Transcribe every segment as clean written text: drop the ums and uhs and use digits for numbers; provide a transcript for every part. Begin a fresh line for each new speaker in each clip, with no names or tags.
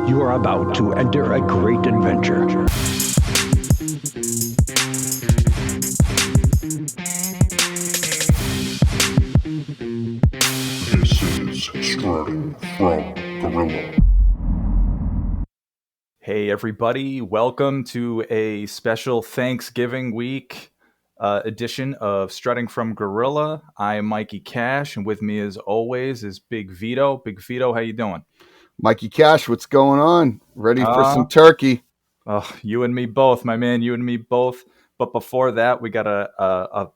You are about to enter a great adventure.
This is Starting from Gorilla.
Hey everybody, welcome to a special Thanksgiving week edition of Strutting from Gorilla. I am Mikey Cash, and with me as always is Big Vito. Big Vito, how you doing?
Mikey Cash, what's going on? Ready for some turkey?
Oh, you and me both, my man, you and me both. But before that, we got a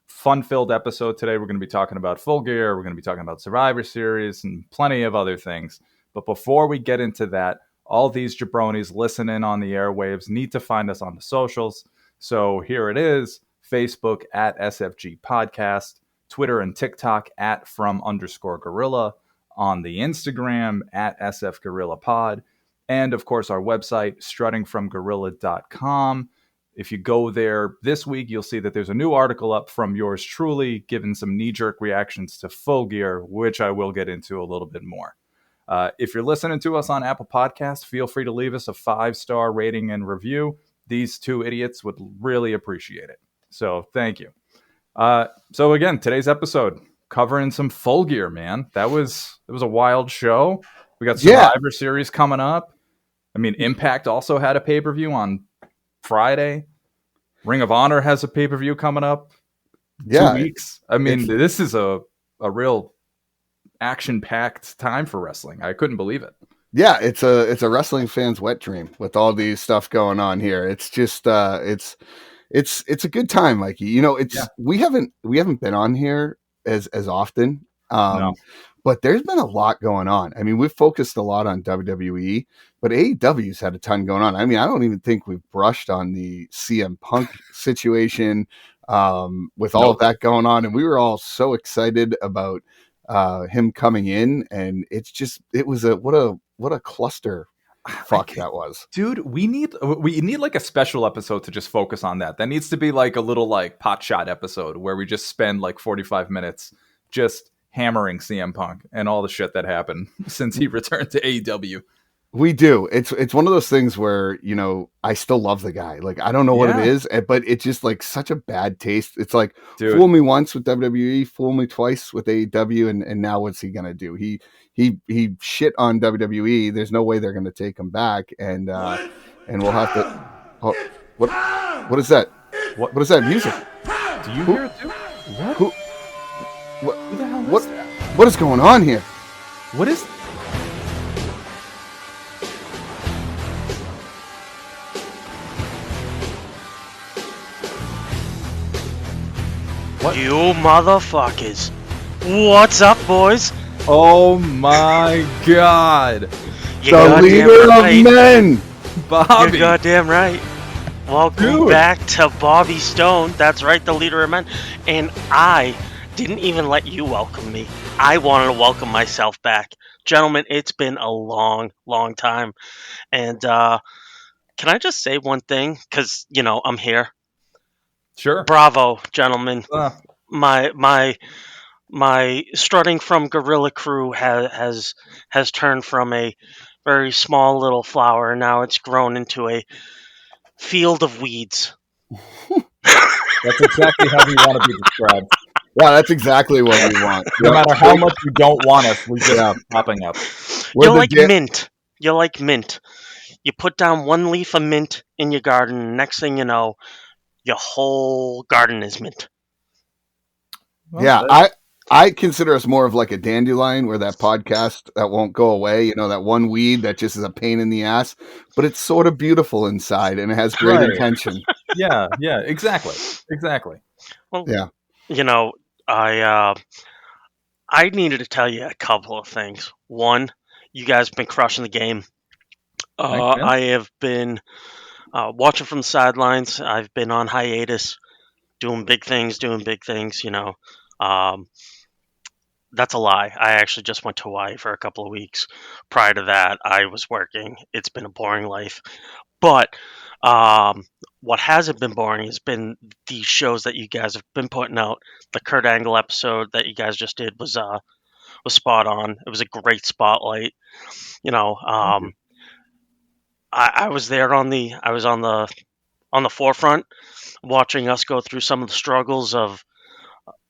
fun-filled episode today. We're going to be talking about Full Gear, we're going to be talking about Survivor Series, and plenty of other things. But before we get into that, all these jabronis listening on the airwaves need to find us on the socials. So here it is: Facebook at SFG Podcast, Twitter and TikTok at @from_gorilla, on the Instagram at SF Gorilla Pod, and of course our website, struttingfromgorilla.com. If you go there this week, you'll see that there's a new article up from yours truly, giving some knee-jerk reactions to Full Gear, which I will get into a little bit more. If you're listening to us on Apple Podcasts, feel free to leave us a 5-star rating and review. These two idiots would really appreciate it. So thank you. So again, today's episode, covering some Full Gear, man. It was a wild show. We got Survivor Series coming up. I mean, Impact also had a pay-per-view on Friday. Ring of Honor has a pay-per-view coming up 2 weeks. I mean, this is a real action-packed time for wrestling. I couldn't believe it.
Yeah, it's a wrestling fan's wet dream with all these stuff going on here. It's just it's a good time, Mikey. You know, we haven't been on here as often.
No.
But there's been a lot going on. I mean, we've focused a lot on WWE, but AEW's had a ton going on. I mean, I don't even think we've brushed on the CM Punk situation with all of that going on. And we were all so excited about him coming in, and it was what a cluster fuck that was.
Dude, we need like a special episode to just focus on that. That needs to be like a little like pot shot episode where we just spend like 45 minutes just hammering CM Punk and all the shit that happened since he returned to AEW.
We do. It's one of those things where, you know, I still love the guy. Like, I don't know what it is, but it's just like such a bad taste. It's like, dude, fool me once with WWE, fool me twice with AEW, and now what's he gonna do? He shit on WWE. There's no way they're gonna take him back, and we'll have to. Oh, what is that? What is that music?
Do you hear it too? What?
Who the hell is that? What is going on here?
What is?
What? You motherfuckers. What's up, boys?
Oh my god.
The leader of men.
Bobby.
You're goddamn right. Welcome back to Bobby Stone. That's right, the leader of men. And I didn't even let you welcome me. I wanted to welcome myself back. Gentlemen, it's been a long, long time. And can I just say one thing? Because, you know, I'm here.
Sure.
Bravo, gentlemen. My strutting from Gorilla crew has turned from a very small little flower, and now it's grown into a field of weeds.
That's exactly how we want to be described.
Yeah, that's exactly what we want.
No matter how much you don't want us, we just keep popping up.
You're like mint. You're like mint. You put down one leaf of mint in your garden, and next thing you know, your whole garden is mint.
Well, yeah, I consider us more of like a dandelion, where that podcast that won't go away, you know, that one weed that just is a pain in the ass, but it's sort of beautiful inside and it has great intention.
Yeah, exactly.
Well, yeah. You know, I needed to tell you a couple of things. One, you guys have been crushing the game. I have been watching from the sidelines. I've been on hiatus, doing big things, you know. That's a lie. I actually just went to Hawaii for a couple of weeks. Prior to that, I was working. It's been a boring life. But what hasn't been boring has been these shows that you guys have been putting out. The Kurt Angle episode that you guys just did was spot on. It was a great spotlight. You know, I was there on the forefront, watching us go through some of the struggles of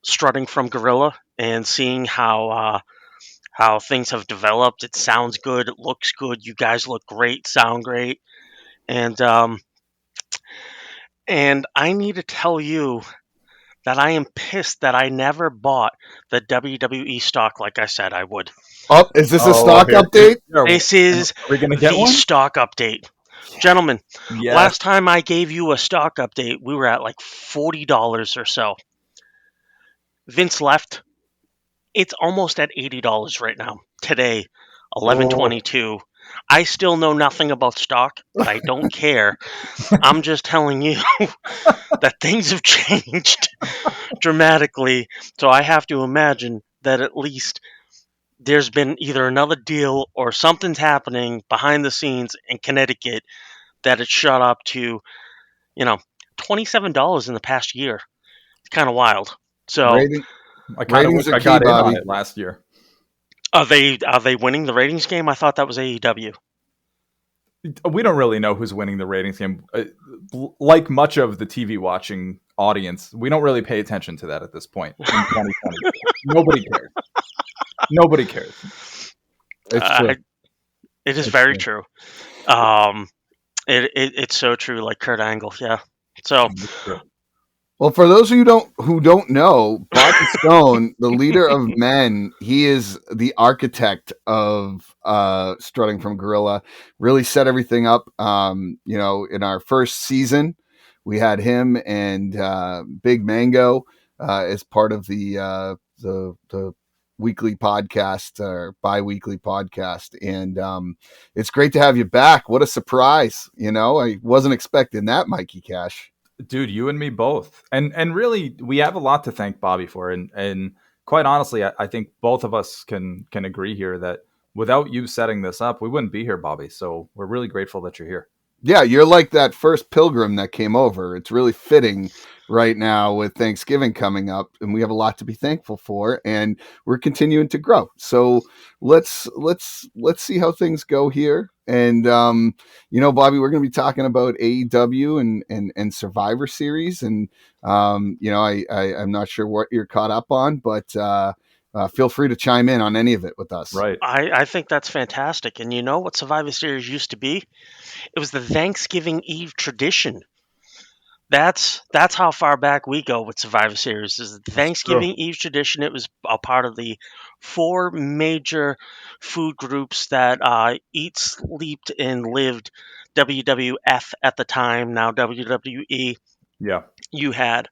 strutting from Gorilla and seeing how things have developed. It sounds good, it looks good. You guys look great, sound great, and I need to tell you that I am pissed that I never bought the WWE stock like I said I would.
Oh, is this a stock update?
This is
Are we gonna get
the
one?
stock update. Gentlemen,
Yes.
last time I gave you a stock update, we were at like $40 or so. Vince left. It's almost at $80 right now. Today, 11/22. I still know nothing about stock, but I don't care. I'm just telling you that things have changed dramatically. So I have to imagine that at least there's been either another deal or something's happening behind the scenes in Connecticut that it shot up to, $27 in the past year. It's kind of wild. So
I kind of wish I got in on it last year.
Are they winning the ratings game? I thought that was AEW.
We don't really know who's winning the ratings game. Like much of the TV watching audience, we don't really pay attention to that at this point in 2020. Nobody cares. Nobody cares.
It's true.
It is very true. It's so true, like Kurt Angle. Yeah. So.
Well, for those of you who don't know, Bobby Stone, the leader of men, he is the architect of Strutting from Gorilla. Really set everything up. In our first season, we had him and Big Mango as part of the weekly podcast or bi-weekly podcast, and it's great to have you back. What a surprise! I wasn't expecting that, Mikey Cash.
Dude, you and me both. And really, we have a lot to thank Bobby for. And quite honestly, I think both of us can agree here that without you setting this up, we wouldn't be here, Bobby. So we're really grateful that you're here.
Yeah, you're like that first pilgrim that came over. It's really fitting right now with Thanksgiving coming up, and we have a lot to be thankful for, and we're continuing to grow. So let's see how things go here. And Bobby, we're going to be talking about AEW and Survivor Series, and I'm not sure what you're caught up on, but feel free to chime in on any of it with us.
Right.
I think that's fantastic. And you know what Survivor Series used to be? It was the Thanksgiving Eve tradition. That's how far back we go with Survivor Series. Is the Thanksgiving Eve tradition. It was a part of the 4 major food groups that eat, slept, and lived WWF at the time, now WWE.
Yeah.
You had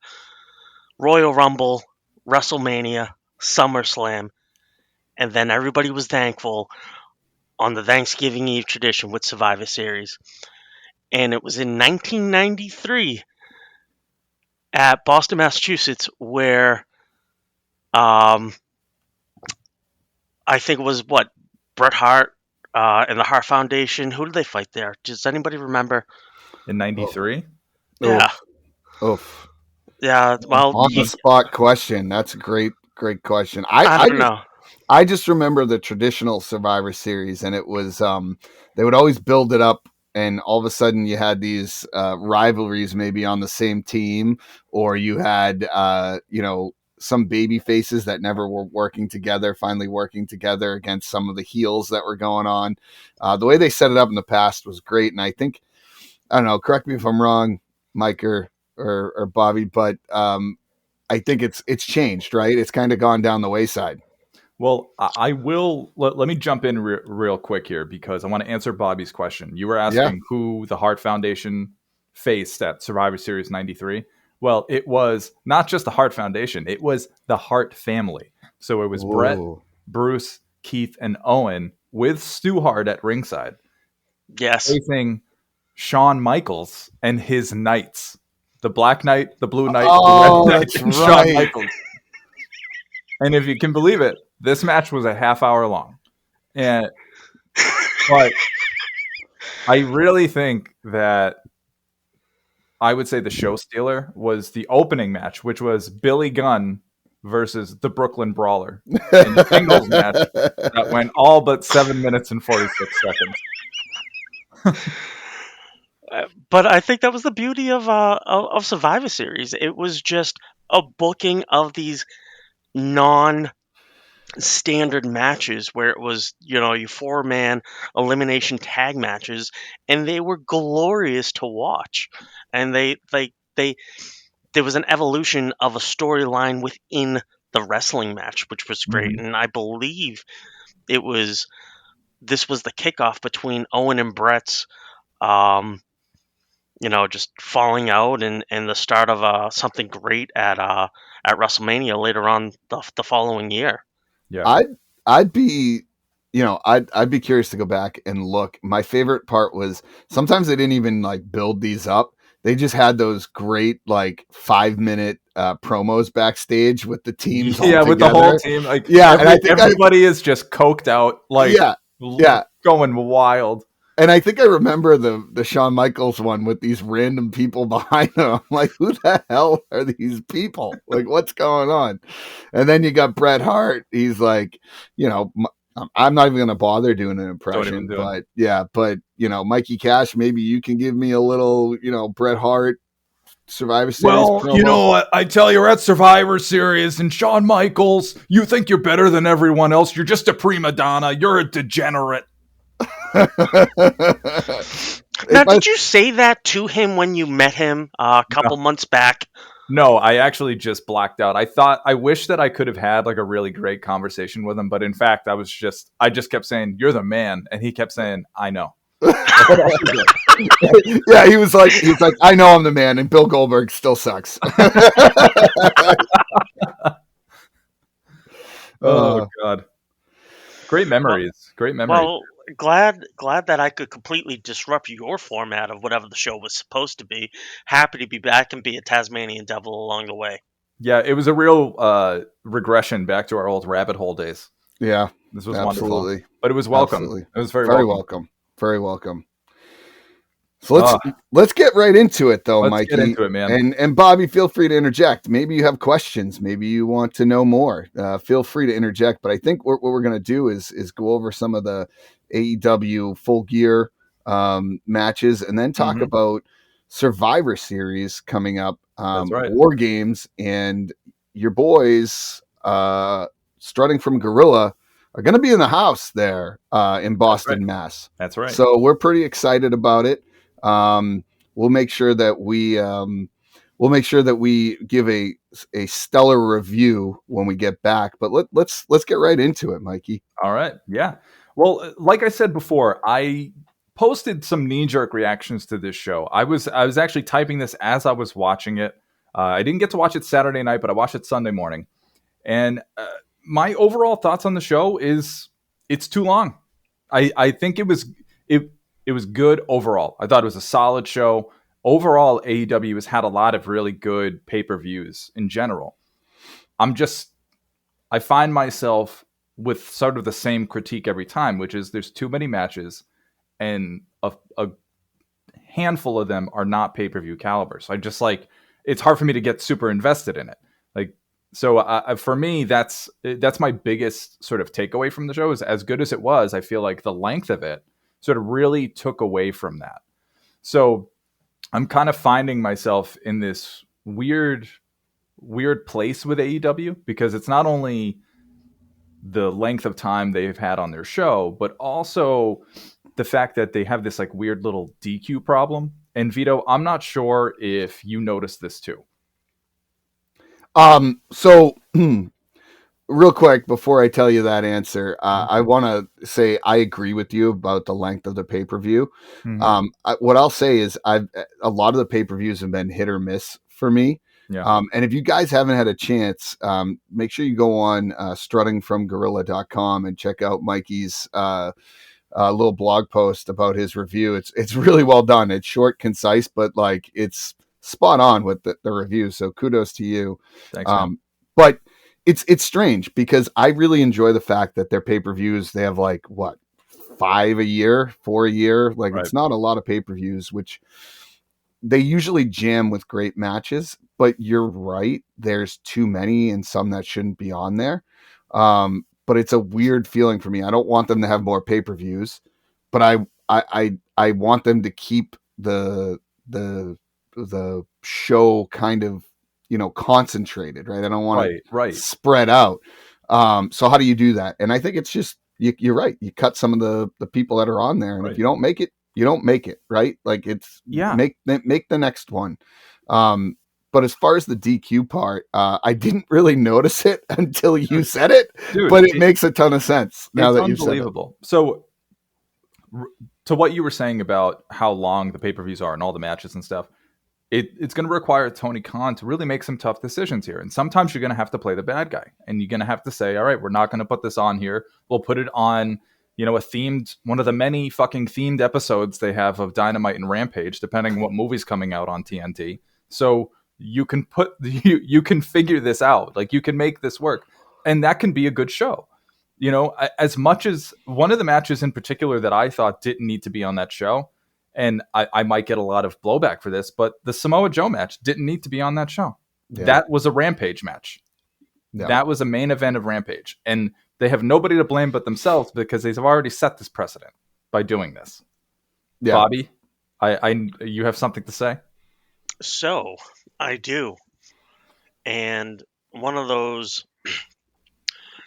Royal Rumble, WrestleMania, SummerSlam, and then everybody was thankful on the Thanksgiving Eve tradition with Survivor Series. And it was in 1993 at Boston, Massachusetts, where I think it was Bret Hart and the Hart Foundation. Who did they fight there? Does anybody remember?
In 93?
Yeah.
Oof.
Yeah. Well,
on the spot question. That's a great question.
I don't know.
I just remember the traditional Survivor Series, and it was they would always build it up, and all of a sudden you had these rivalries maybe on the same team, or you had some baby faces that never were working together, finally working together against some of the heels that were going on. The way they set it up in the past was great, and I think, I don't know, correct me if I'm wrong, Mike or Bobby, but I think it's changed, right? It's kind of gone down the wayside.
Well, I will let me jump in real quick here, because I want to answer Bobby's question. You were asking who the Hart Foundation faced at Survivor Series 93. Well, it was not just the Hart Foundation. It was the Hart family. So it was Bret, Bruce, Keith, and Owen with Stu Hart at ringside.
Yes.
Facing Shawn Michaels and his knights. The Black Knight, the Blue Knight,
the
Red Knight, and Shawn Michaels. And if you can believe it, this match was a half hour long. But I really think that I would say the show stealer was the opening match, which was Billy Gunn versus the Brooklyn Brawler in a singles match that went all but 7 minutes and 46 seconds.
But I think that was the beauty of Survivor Series. It was just a booking of these non-standard matches where it was, you 4-man elimination tag matches, and they were glorious to watch. And they there was an evolution of a storyline within the wrestling match, which was great.
Mhm.
And I believe this was the kickoff between Owen and Brett's just falling out, and the start of something great at WrestleMania later on the following year.
Yeah.
I'd be, I'd be curious to go back and look. My favorite part was sometimes they didn't even like build these up. They just had those great like 5-minute promos backstage with the teams.
Yeah, with the whole team. Like,
yeah,
and I think everybody is just coked out, like, going wild.
And I think I remember the Shawn Michaels one with these random people behind him. I'm like, who the hell are these people? Like, what's going on? And then you got Bret Hart. He's like, I'm not even going to bother doing an impression, but Mikey Cash, maybe you can give me a little, Bret Hart Survivor Series.
Well, promo. I tell you, we're at Survivor Series, and Shawn Michaels, you think you're better than everyone else. You're just a prima donna. You're a degenerate.
Now, did you say that to him when you met him a couple months back?
No, I actually just blacked out. I wish that I could have had like a really great conversation with him, but in fact, I just kept saying, "You're the man," and he kept saying, "I know."
Yeah, he was like, "I know I'm the man," and Bill Goldberg still sucks.
Oh God. Great memories. Great memories.
Well, glad that I could completely disrupt your format of whatever the show was supposed to be. Happy to be back and be a Tasmanian devil along the way.
Yeah, it was a real regression back to our old rabbit hole days.
Yeah,
this was
absolutely
wonderful. But it was welcome.
Absolutely.
It was very welcome.
Very welcome. So let's get right into it, though, Mikey.
Let's get into it, man.
And Bobby, feel free to interject. Maybe you have questions. Maybe you want to know more. Feel free to interject. But I think what we're going to do is go over some of the AEW Full Gear matches, and then talk about Survivor Series coming up.
That's right.
Wargames, and your boys strutting from Gorilla are going to be in the house there in Boston, Mass.
That's right.
So we're pretty excited about it. We'll make sure that we give a stellar review when we get back. But let's get right into it, Mikey.
All right. Yeah. Well, like I said before, I posted some knee-jerk reactions to this show. I was actually typing this as I was watching it. I didn't get to watch it Saturday night, but I watched it Sunday morning. And my overall thoughts on the show is it's too long. I think it was good overall. I thought it was a solid show. Overall, AEW has had a lot of really good pay-per-views in general. I find myself with sort of the same critique every time, which is there's too many matches and a handful of them are not pay-per-view caliber. So I just it's hard for me to get super invested in it. So for me, that's my biggest sort of takeaway from the show is as good as it was, I feel like the length of it sort of really took away from that. So I'm kind of finding myself in this weird place with AEW because it's not only the length of time they've had on their show, but also the fact that they have this like weird little DQ problem. And Vito, I'm not sure if you noticed this too.
So real quick, before I tell you that answer, I want to say I agree with you about the length of the pay-per-view. What I'll say is a lot of the pay-per-views have been hit or miss for me.
Yeah.
And if you guys haven't had a chance, make sure you go on struttingfromgorilla.com and check out Mikey's little blog post about his review. It's really well done. It's short, concise, but like it's spot on with the review. So kudos to you.
Thanks,
but it's strange because I really enjoy the fact that their pay-per-views, they have like 4 a year. Like It's not a lot of pay-per-views, which they usually jam with great matches, but you're right. There's too many and some that shouldn't be on there. But it's a weird feeling for me. I don't want them to have more pay-per-views, but I want them to keep the show kind of, concentrated, right? I don't want to spread out. So how do you do that? And I think it's just, you're right. You cut some of the people that are on there, and if you don't make it, you don't make it, right? Like it's make the next one. But as far as the DQ part, I didn't really notice it until you said it, but it makes a ton of sense now that you've said it.
So to what you were saying about how long the pay-per-views are and all the matches and stuff, it's going to require Tony Khan to really make some tough decisions here. And sometimes you're going to have to play the bad guy, and you're going to have to say, all right, we're not going to put this on here. We'll put it on, one of the many fucking themed episodes they have of Dynamite and Rampage, depending on what movie's coming out on TNT. So you can you can figure this out. Like, you can make this work, and that can be a good show. As much as one of the matches in particular that I thought didn't need to be on that show, and I might get a lot of blowback for this, but the Samoa Joe match didn't need to be on that show. Yeah. That was a Rampage match. Yeah. That was a main event of Rampage. And they have nobody to blame but themselves, because they've already set this precedent by doing this. Yeah. Bobby, you have something to say?
So, I do. And one of those,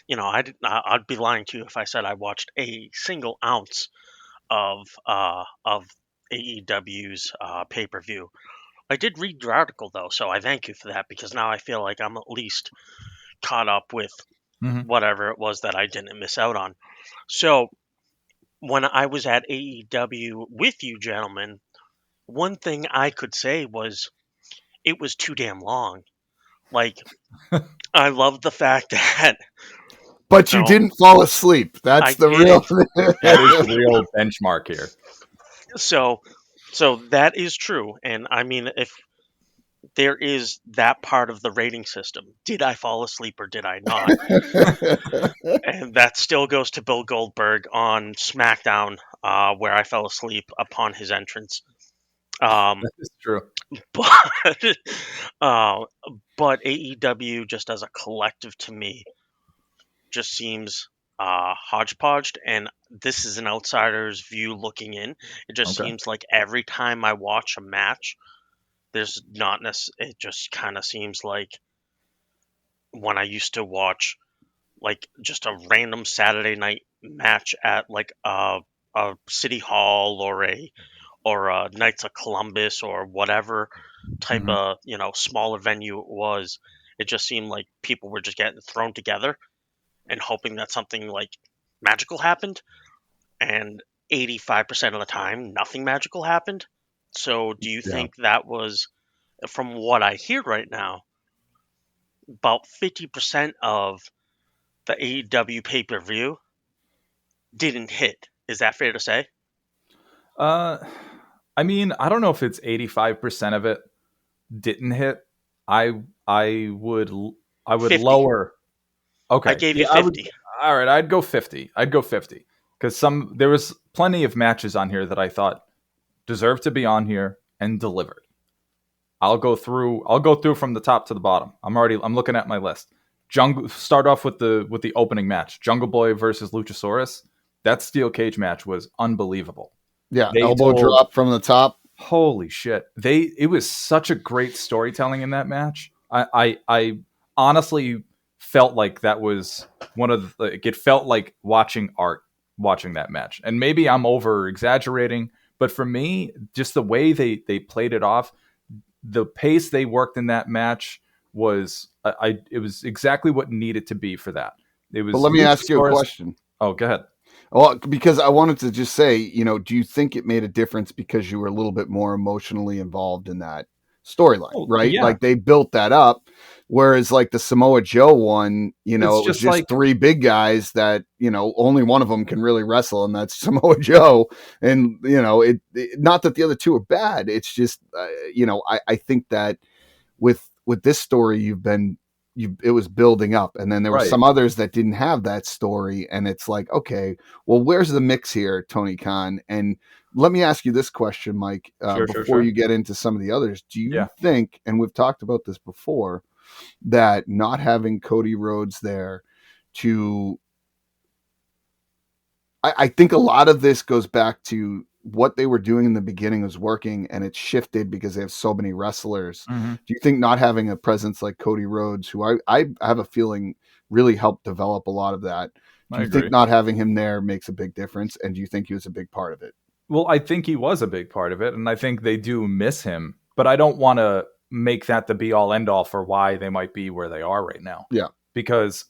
I'd be lying to you if I said I watched a single ounce of AEW's pay-per-view. I did read your article, though, so I thank you for that, because now I feel like I'm at least caught up with whatever it was that I didn't miss out on. So when I was at AEW with you gentlemen, one thing I could say was it was too damn long. Like, I love the fact that...
But you didn't fall asleep. That's the real...
That is the real benchmark here.
So that is true. And I mean, if there is that part of the rating system, did I fall asleep or did I not? And that still goes to Bill Goldberg on SmackDown, where I fell asleep upon his entrance.
That is true.
But AEW, just as a collective to me, just seems hodgepodged, and this is an outsider's view looking in. It just seems like every time I watch a match, there's not it just kind of seems like when I used to watch like just a random Saturday night match at like a City Hall or a Knights of Columbus or whatever type of smaller venue it was. It just seemed like people were just getting thrown together and hoping that something like magical happened, and 85% of the time nothing magical happened. So do you think that was, from what I hear right now, about 50% of the AEW pay-per-view didn't hit? Is that fair to say?
I mean, I don't know if it's 85% of it didn't hit. I would 50. Lower. Okay.
I gave you 50.
All right, I'd go 50. Because there was plenty of matches on here that I thought deserved to be on here and delivered. I'll go through from the top to the bottom. I'm looking at my list. Start off with the opening match. Jungle Boy versus Luchasaurus. That steel cage match was unbelievable.
Yeah, elbow drop from the top.
Holy shit. It was such a great storytelling in that match. I honestly felt like that was it felt like watching art watching that match. And maybe I'm over exaggerating, but for me, just the way they played it off, the pace they worked in that match was it was exactly what needed to be for that. It was.
But let me ask you a question.
Oh, go ahead.
Well, because I wanted to just say, do you think it made a difference because you were a little bit more emotionally involved in that storyline, right? Yeah. Like they built that up, whereas like the Samoa Joe one, it was just like three big guys that, only one of them can really wrestle, and that's Samoa Joe. And, it not that the other two are bad. It's just, I think that with this story, it was building up, and then there were some others that didn't have that story, and it's like, okay, well, where's the mix here, Tony Khan? And let me ask you this question, Mike, before you get into some of the others. Do you think, and we've talked about this before, that not having Cody Rhodes there I think a lot of this goes back to what they were doing in the beginning was working, and it shifted because they have so many wrestlers.
Mm-hmm.
Do you think not having a presence like Cody Rhodes, who I have a feeling really helped develop a lot of that, do you think not having him there makes a big difference? And do you think he was a big part of it?
Well, I think he was a big part of it, and I think they do miss him, but I don't want to make that the be all end all for why they might be where they are right now.
Yeah.
Because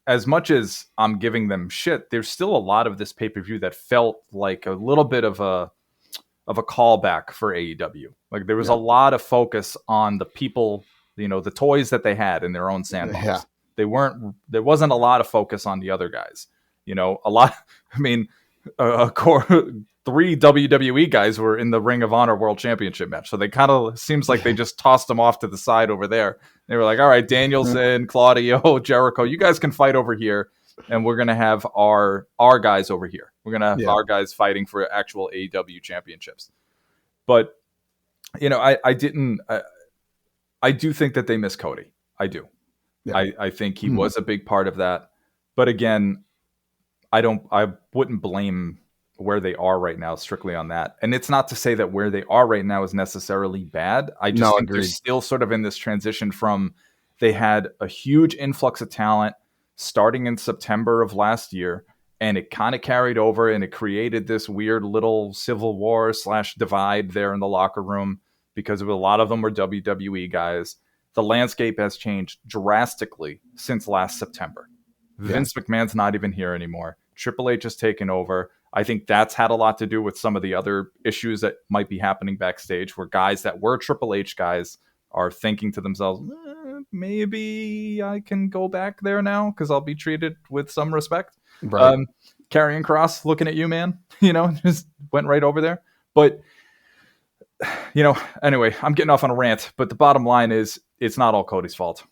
as much as I'm giving them shit, there's still a lot of this pay-per-view that felt like a little bit of a callback for AEW. Like there was a lot of focus on the people, the toys that they had in their own sandbox. Yeah. There wasn't a lot of focus on the other guys. Three WWE guys were in the Ring of Honor World Championship match. So they kind of seems like they just tossed them off to the side over there. They were like, all right, Danielson, Claudio, Jericho, you guys can fight over here. And we're going to have our guys over here. We're going to have our guys fighting for actual AEW championships. But, I do think that they miss Cody. I do. Yeah. I think he was a big part of that. But again, I wouldn't blame where they are right now strictly on that. And it's not to say that where they are right now is necessarily bad. I just think they're still sort of in this transition from they had a huge influx of talent starting in September of last year, and it kind of carried over and it created this weird little civil war / divide there in the locker room because a lot of them were WWE guys. The landscape has changed drastically since last September. Vince McMahon's not even here anymore. Triple H has taken over. I think that's had a lot to do with some of the other issues that might be happening backstage where guys that were Triple H guys are thinking to themselves, maybe I can go back there now because I'll be treated with some respect.
Right.
Karrion Kross, looking at you, man, just went right over there. But, anyway, I'm getting off on a rant, but the bottom line is it's not all Cody's fault.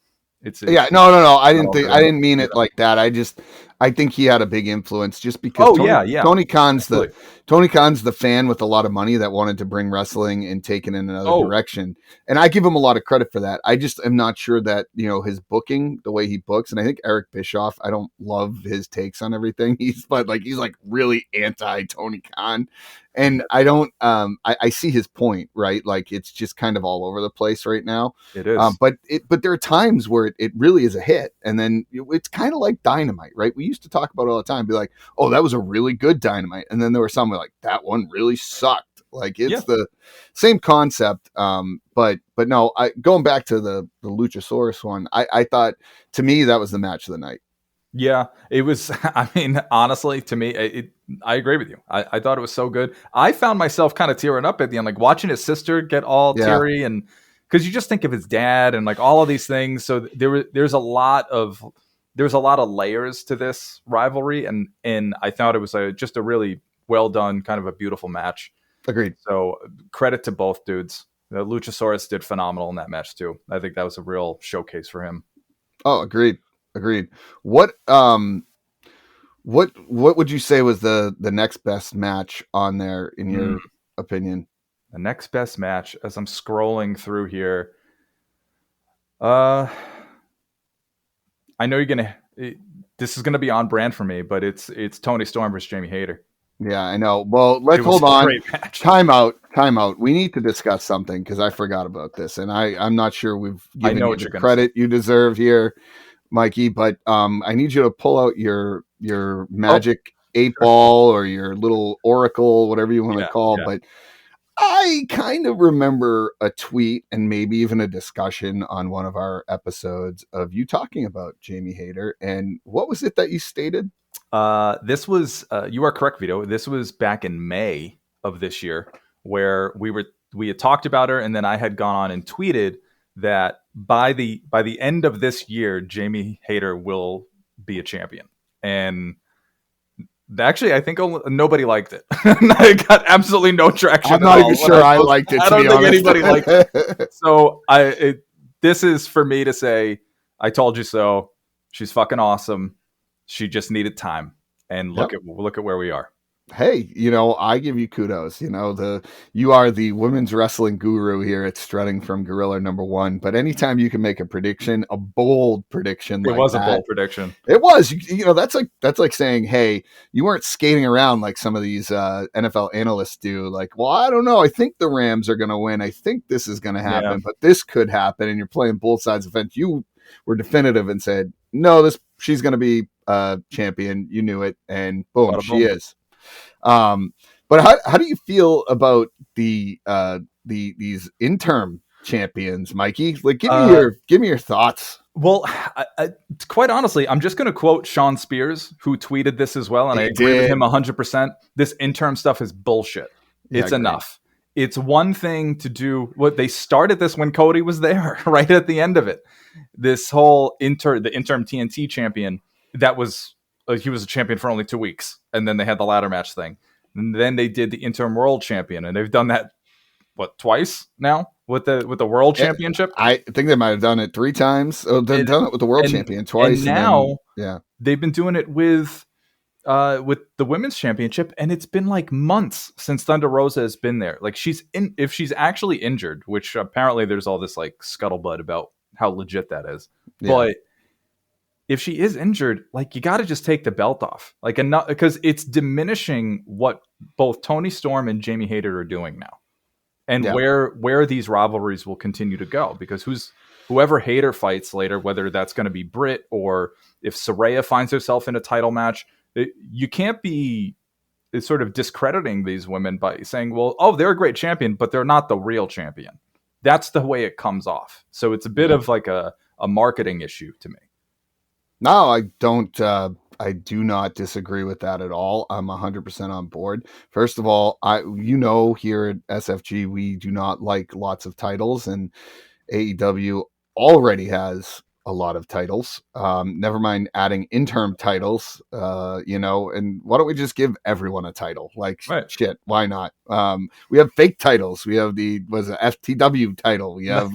No. I didn't mean it like that. I think he had a big influence just because Tony Khan's the fan with a lot of money that wanted to bring wrestling and take it in another direction. And I give him a lot of credit for that. I just am not sure that, his booking, the way he books, and I think Eric Bischoff, I don't love his takes on everything. He's like really anti Tony Khan. And I don't, I see his point, right? Like it's just kind of all over the place right now.
It is.
But there are times where it really is a hit. And then it's kind of like Dynamite, right? We used to talk about it all the time, be like, oh, that was a really good Dynamite. And then there were some like, that one really sucked. Like it's the same concept. But no, going back to the Luchasaurus one, I thought to me, that was the match of the night.
Yeah, it was. I mean, honestly, to me, I agree with you. I thought it was so good. I found myself kind of tearing up at the end, like watching his sister get all teary, and because you just think of his dad and like all of these things. So there's a lot of layers to this rivalry, and I thought it was just a really well done, kind of a beautiful match.
Agreed.
So credit to both dudes. Luchasaurus did phenomenal in that match too. I think that was a real showcase for him.
Oh, agreed. What would you say was the next best match on there in your opinion?
The next best match, as I'm scrolling through here, I know this is gonna be on brand for me, but it's Tony Storm versus Jamie Hayter.
Yeah, I know. Well, let's hold on. Time out. We need to discuss something because I forgot about this, and I'm not sure we've given you the credit you deserve here, Mikey. But I need you to pull out your magic 8-ball or your little oracle, whatever you want to call. Yeah. But I kind of remember a tweet and maybe even a discussion on one of our episodes of you talking about Jamie Hayter. And what was it that you stated?
This was, you are correct, Vito. This was back in May of this year where we had talked about her. And then I had gone on and tweeted that by the end of this year, Jamie Hayter will be a champion. And actually, I think nobody liked it. I got absolutely no traction.
I'm not even sure I liked it.
I don't think anybody liked it. So this is for me to say, I told you so. She's fucking awesome. She just needed time, and look at where we are.
Hey, I give you kudos. You are the women's wrestling guru here at Strutting from Gorilla #1. But anytime you can make a prediction, a bold prediction
it
like
was
that,
a bold prediction.
it was. That's like saying, hey, you weren't skating around like some of these NFL analysts do. Like, well, I don't know. I think the Rams are going to win. I think this is going to happen, but this could happen. And you're playing both sides of the fence. You were definitive and said, no, she's going to be champion. You knew it, and boom, she is. But how do you feel about these interim champions, Mikey? Like, give me your thoughts.
Well, quite honestly, I'm just going to quote Sean Spears, who tweeted this as well, and I agree with him 100%. This interim stuff is bullshit. It's enough. It's one thing to do what they started this when Cody was there, right at the end of it. This whole the interim TNT champion, that was he was a champion for only 2 weeks, and then they had the ladder match thing, and then they did the interim world champion, and they've done that twice now with the world championship.
I think they might have done it 3 times. Oh, they've done it with the world champion twice,
and now they've been doing it with the women's championship, and it's been like months since Thunder Rosa has been there. Like, if she's actually injured, which apparently there's all this like scuttlebutt about how legit that is, but if she is injured, like, you got to just take the belt off, like, enough, because it's diminishing what both Toni Storm and Jamie Hayter are doing now, and where these rivalries will continue to go, because whoever Hayter fights later, whether that's going to be Britt or if Saraya finds herself in a title match, you can't be sort of discrediting these women by saying, well, oh, they're a great champion, but they're not the real champion. That's the way it comes off. So it's a bit of like a marketing issue to me.
No, I don't. I do not disagree with that at all. I'm 100% on board. First of all, here at SFG, we do not like lots of titles, and AEW already has a lot of titles. Never mind adding interim titles, and why don't we just give everyone a title? Like, shit, why not? We have fake titles. We have the FTW title. We have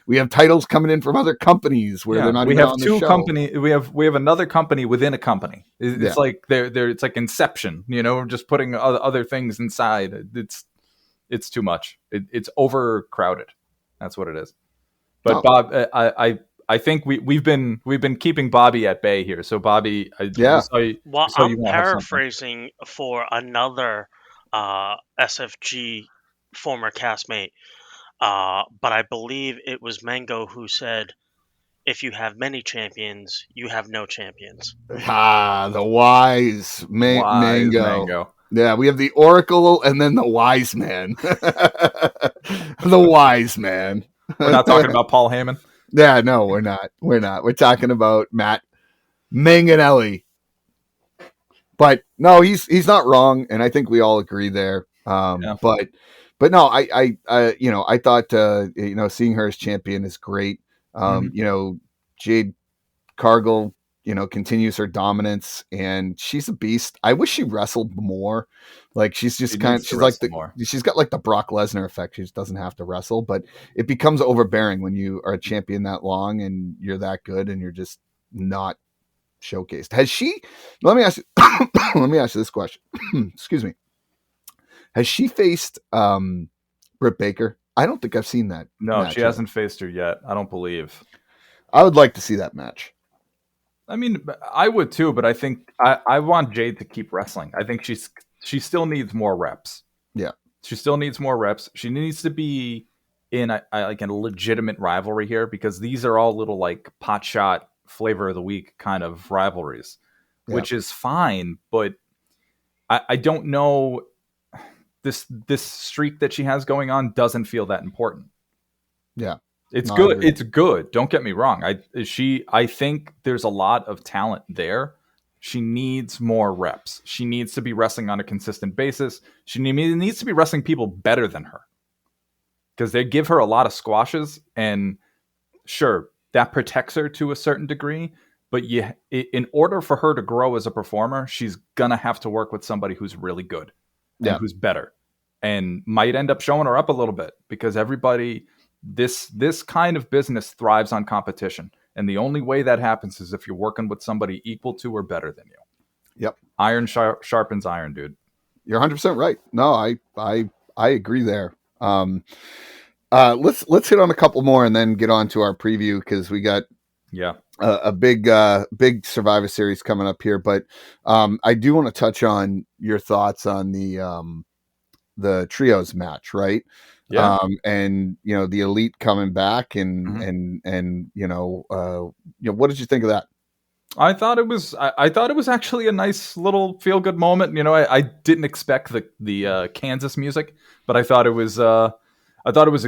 we have titles coming in from other companies where they're not. We have two companies.
We have another company within a company. It's like it's like Inception. We're just putting other things inside. It's too much. It's overcrowded. That's what it is. But Bob, I think we've been keeping Bobby at bay here. So Bobby, I'm
paraphrasing for another SFG former castmate, but I believe it was Mango who said, "If you have many champions, you have no champions."
The wise Mango. Yeah, we have the Oracle and then the Wise Man. The Wise Man.
We're not talking about Paul Heyman.
Yeah, no, we're not. We're talking about Matt Manganelli. But no, he's not wrong, and I think we all agree there. But no, I thought seeing her as champion is great. Jade Cargill, continues her dominance, and she's a beast. I wish she wrestled more. Like, she's got like the Brock Lesnar effect. She just doesn't have to wrestle, but it becomes overbearing when you are a champion that long and you're that good and you're just not showcased. Has she? Let me ask you this question. Excuse me. Has she faced Britt Baker? I don't think I've seen that.
No, she hasn't faced her yet. I don't believe.
I would like to see that match.
I mean, I would too, but I think I want Jade to keep wrestling. I think she still needs more reps.
Yeah.
She still needs more reps. She needs to be in a legitimate rivalry here, because these are all little like pot shot flavor of the week kind of rivalries, which is fine, but I don't know. This streak that she has going on doesn't feel that important.
Yeah.
It's good. It's good. Don't get me wrong. I think there's a lot of talent there. She needs more reps. She needs to be wrestling on a consistent basis. She needs to be wrestling people better than her, because they give her a lot of squashes, and sure, that protects her to a certain degree. But in order for her to grow as a performer, she's gonna have to work with somebody who's really good and who's better, and might end up showing her up a little bit, because everybody. This kind of business thrives on competition, and the only way that happens is if you're working with somebody equal to or better than you.
Yep.
Iron sharpens iron, dude.
You're 100% right. No, I agree there. Let's hit on a couple more and then get on to our preview, because we got a big Survivor Series coming up here. But I do want to touch on your thoughts on the trios match, right?
Yeah.
And the Elite coming back, and what did you think of that?
I thought it was actually a nice little feel good moment. I didn't expect the Kansas music, but I thought it was a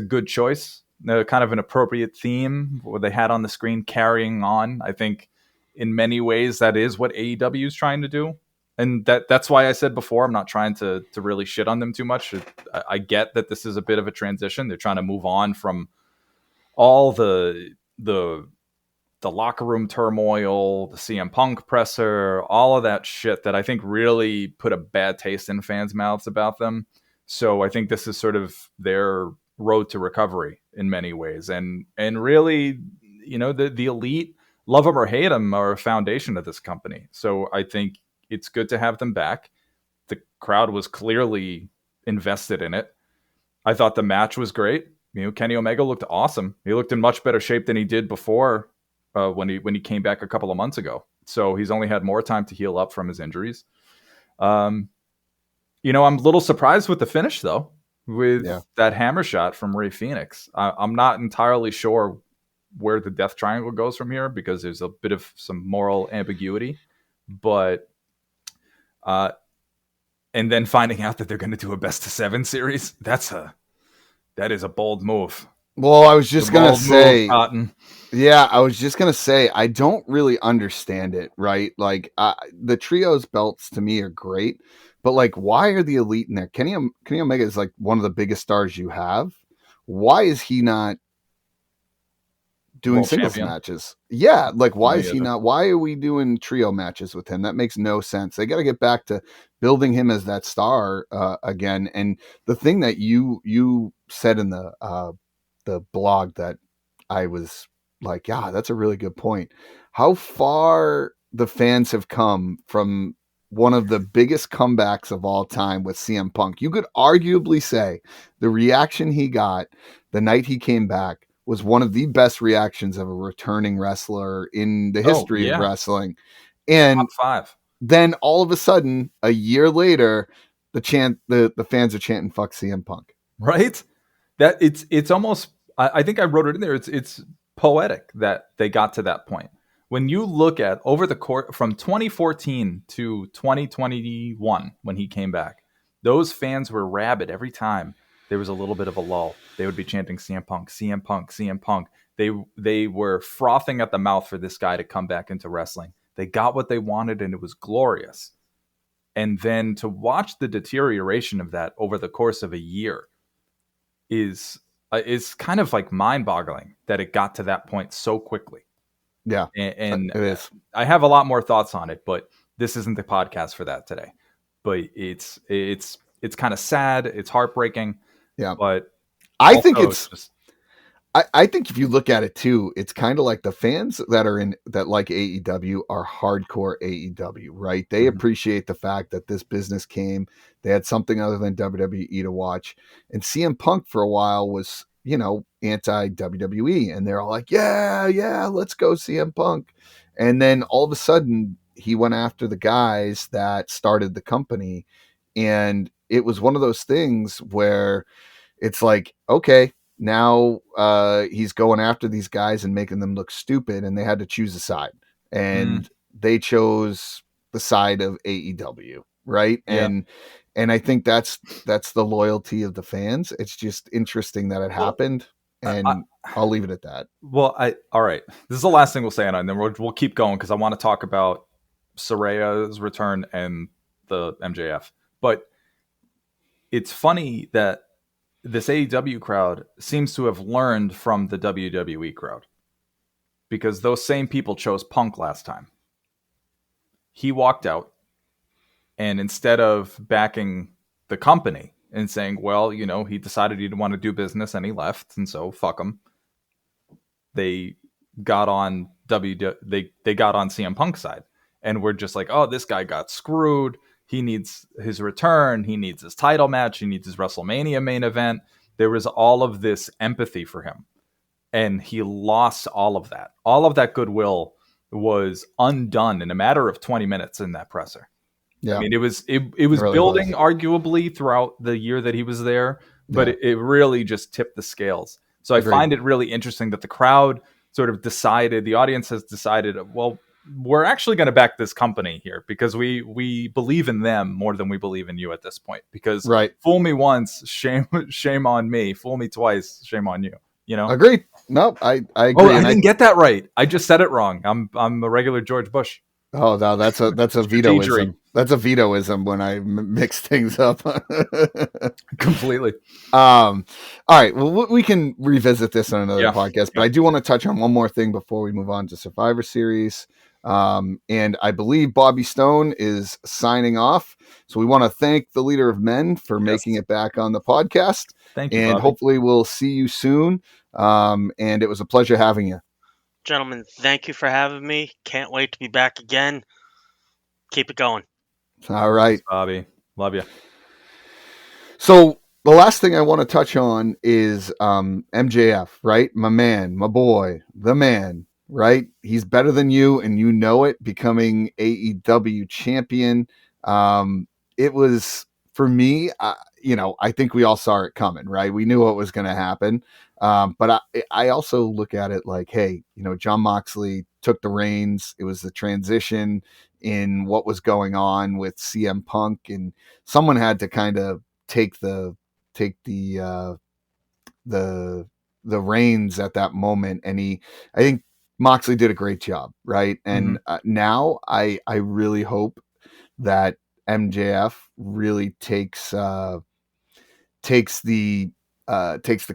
good choice. Kind of an appropriate theme what they had on the screen carrying on. I think in many ways that is what AEW is trying to do. And that's why I said before, I'm not trying to really shit on them too much. I get that this is a bit of a transition. They're trying to move on from all the locker room turmoil, the CM Punk presser, all of that shit that I think really put a bad taste in fans' mouths about them. So I think this is sort of their road to recovery in many ways. And really, the Elite, love them or hate them, are a foundation of this company. So I think it's good to have them back. The crowd was clearly invested in it. I thought the match was great. Kenny Omega looked awesome. He looked in much better shape than he did before when he came back a couple of months ago. So he's only had more time to heal up from his injuries. I'm a little surprised with the finish, though, with that hammer shot from Rey Fenix. I'm not entirely sure where the Death Triangle goes from here, because there's a bit of some moral ambiguity. But and then finding out that they're going to do a best of 7 series, that is a bold move.
Well, I was just going to say, I was just going to say, I don't really understand it, right? Like, the trios belts to me are great, but like, why are the Elite in there? Kenny Omega is like one of the biggest stars you have. Why is he not doing World singles champion matches? Yeah, like, why is he not? Why are we doing trio matches with him? That makes no sense. They got to get back to building him as that star again. And the thing that you said in the blog that I was like, yeah, that's a really good point. How far the fans have come from one of the biggest comebacks of all time with CM Punk. You could arguably say the reaction he got the night he came back was one of the best reactions of a returning wrestler in the history of wrestling. And
top 5.
Then all of a sudden, a year later, the fans are chanting "fuck CM Punk."
Right? That it's almost, I think I wrote it in there. It's poetic that they got to that point. When you look at over the course from 2014 to 2021, when he came back, those fans were rabid every time there was a little bit of a lull. They would be chanting CM Punk, CM Punk, CM Punk. They were frothing at the mouth for this guy to come back into wrestling. They got what they wanted, and it was glorious. And then to watch the deterioration of that over the course of a year is kind of like mind-boggling that it got to that point so quickly.
Yeah,
and
it is.
I have a lot more thoughts on it, but this isn't the podcast for that today. But it's kind of sad. It's heartbreaking.
Yeah,
but
I think it's just. I think if you look at it too, it's kind of like the fans that like AEW are hardcore AEW, right? They appreciate the fact that this business came. They had something other than WWE to watch. And CM Punk for a while was, anti-WWE. And they're all like, yeah, let's go CM Punk. And then all of a sudden, he went after the guys that started the company. And it was one of those things where it's like, okay, now he's going after these guys and making them look stupid, and they had to choose a side, and they chose the side of AEW, right?
Yeah.
And I think that's the loyalty of the fans. It's just interesting that it happened, and I'll leave it at that.
Well, all right. This is the last thing we'll say on it, and then we'll keep going because I want to talk about Soraya's return and the MJF. But it's funny that this AEW crowd seems to have learned from the WWE crowd, because those same people chose Punk last time. He walked out, and instead of backing the company and saying, well, he decided he didn't want to do business and he left, and so fuck him, they got on they got on CM Punk's side, and we're just like, oh, this guy got screwed. He needs his return. He needs his title match. He needs his WrestleMania main event. There was all of this empathy for him. And he lost all of that. All of that goodwill was undone in a matter of 20 minutes in that presser. Yeah. I mean, it was really building arguably throughout the year that he was there, but it really just tipped the scales. So I find it really interesting that the crowd sort of decided, the audience has decided, well, we're actually going to back this company here because we believe in them more than we believe in you at this point. Because fool me once, shame on me. Fool me twice, shame on you. You know,
agreed. No, I agree.
Oh, I didn't get that right. I just said it wrong. I'm a regular George Bush.
Oh no, that's a Vitoism. That's a Vitoism when I mix things up
completely.
All right, well, we can revisit this on another podcast, but I do want to touch on one more thing before we move on to Survivor Series. And I believe Bobby Stone is signing off. So we want to thank the Leader of Men for making it back on the podcast.
Thank you,
and
Bobby.
Hopefully we'll see you soon. And it was a pleasure having you.
Gentlemen, thank you for having me. Can't wait to be back again. Keep it going.
All right.
Thanks, Bobby. Love you.
So the last thing I want to touch on is MJF, right? My man, my boy, the man, right? He's better than you, and you know it, becoming AEW champion. It was, for me, I think we all saw it coming, right? We knew what was going to happen. But I also look at it like, hey, Jon Moxley took the reins. It was the transition in what was going on with CM Punk, and someone had to kind of take the reins at that moment. And I think Moxley did a great job, right? And now I really hope that MJF really takes the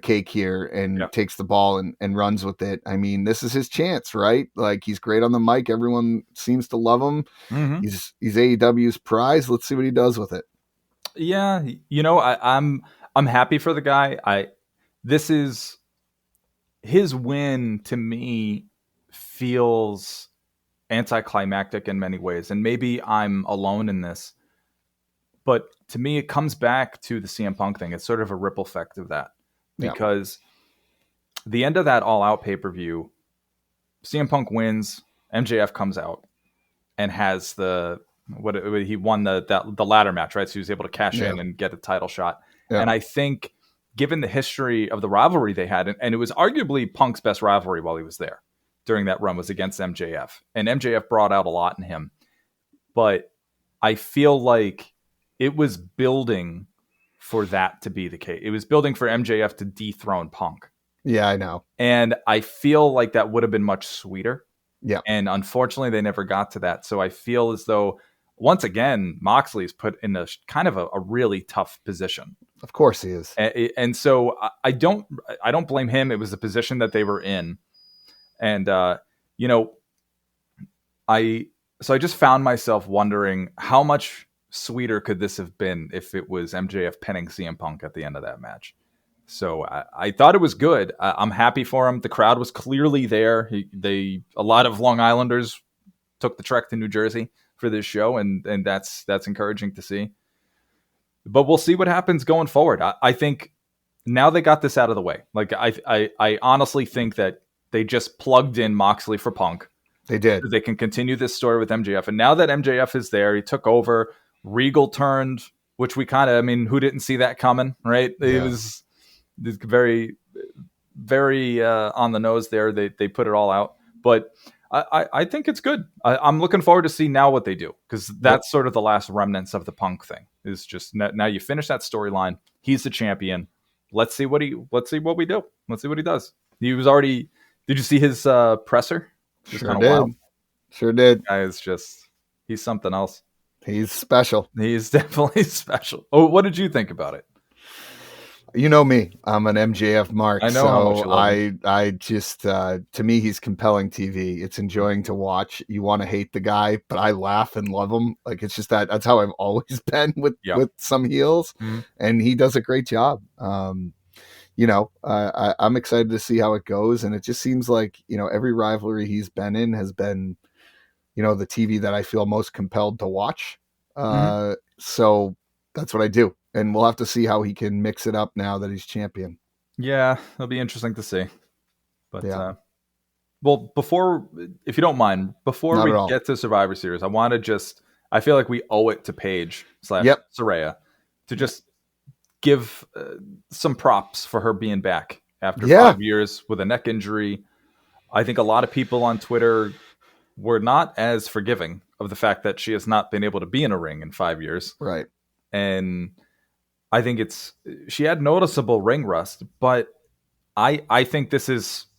cake here and takes the ball and runs with it. I mean, this is his chance, right? Like, he's great on the mic. Everyone seems to love him. He's AEW's prize. Let's see what he does with it.
Yeah. I'm happy for the guy. This is his win, to me, feels anticlimactic in many ways. And maybe I'm alone in this, but to me, it comes back to the CM Punk thing. It's sort of a ripple effect of that, because the end of that All Out pay-per-view, CM Punk wins, MJF comes out and has he won the ladder match, right? So he was able to cash in and get a title shot. Yeah. And I think, given the history of the rivalry they had, and it was arguably Punk's best rivalry while he was there during that run, was against MJF. And MJF brought out a lot in him. But I feel like it was building for that to be the case. It was building for MJF to dethrone Punk.
Yeah, I know.
And I feel like that would have been much sweeter.
Yeah.
And unfortunately, they never got to that. So I feel as though, once again, Moxley's put in a kind of a really tough position.
Of course he is.
And so I don't blame him. It was the position that they were in. And, I just found myself wondering, how much sweeter could this have been if it was MJF pinning CM Punk at the end of that match? So I thought it was good. I'm happy for him. The crowd was clearly there. A lot of Long Islanders took the trek to New Jersey for this show, and that's encouraging to see. But we'll see what happens going forward. I think now they got this out of the way. Like, I honestly think that they just plugged in Moxley for Punk.
They did.
They can continue this story with MJF. And now that MJF is there, he took over. Regal turned, which we kind of, who didn't see that coming, right? It was very, very on the nose there. They put it all out. But I think it's good. I'm looking forward to see now what they do, because that's sort of the last remnants of the Punk thing. Is just now you finish that storyline. He's the champion. Let's see what we do. Let's see what he does. He was already. Did you see his presser?
Sure did. Wild. Sure did.
Guy is he's something else.
He's special.
He's definitely special. Oh, what did you think about it?
You know me. I'm an MJF mark.
I know.
So
how much you love him.
I just, to me, he's compelling TV. It's enjoying to watch. You want to hate the guy, but I laugh and love him. Like, it's just that's how I've always been with some heels, and he does a great job. I'm excited to see how it goes, and it just seems like, every rivalry he's been in has been, the TV that I feel most compelled to watch. So that's what I do. And we'll have to see how he can mix it up now that he's champion.
Yeah, it'll be interesting to see. But well, if you don't mind, before we get to Survivor Series, I feel like we owe it to Paige / Saraya to just give some props for her being back after 5 years with a neck injury. I think a lot of people on Twitter were not as forgiving of the fact that she has not been able to be in a ring in 5 years.
Right.
And I think she had noticeable ring rust, but I think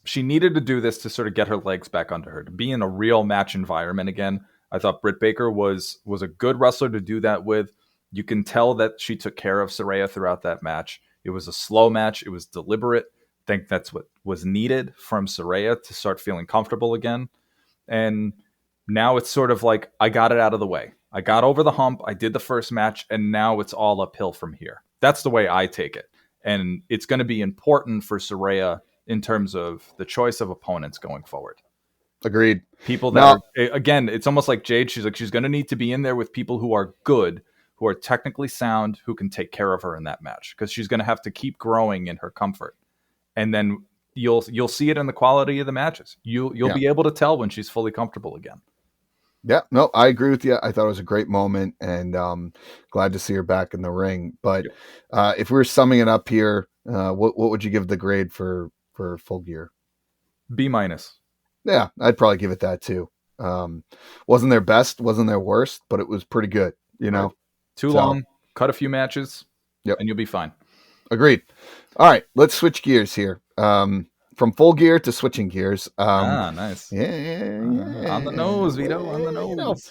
she needed to do this to sort of get her legs back under her, to be in a real match environment again. I thought Britt Baker was a good wrestler to do that with. You can tell that she took care of Saraya throughout that match. It was a slow match. It was deliberate. I think that's what was needed from Saraya to start feeling comfortable again. And now it's sort of like, I got it out of the way. I got over the hump. I did the first match, and now it's all uphill from here. That's the way I take it. And it's going to be important for Saraya in terms of the choice of opponents going forward.
Agreed.
People that again, it's almost like Jade. She's going to need to be in there with people who are good, who are technically sound, who can take care of her in that match, because she's going to have to keep growing in her comfort. And then you'll see it in the quality of the matches. You'll be able to tell when she's fully comfortable again.
Yeah, no, I agree with you. I thought it was a great moment, and glad to see her back in the ring. But if we were summing it up here, what would you give the grade for Full Gear?
B-.
Yeah, I'd probably give it that too. Wasn't their best, wasn't their worst, but it was pretty good.
Right. Too long, cut a few matches, and you'll be fine.
Agreed. All right, let's switch gears here. From Full Gear to switching gears.
Nice.
Yeah.
On the nose, Vito. On the nose.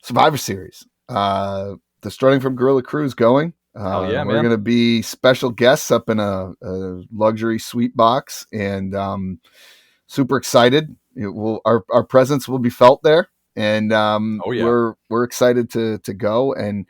Survivor Series. The Starting from Gorilla Crew's going. We're going to be special guests up in a luxury suite box, and super excited. Our presence will be felt there, and we're excited to go, and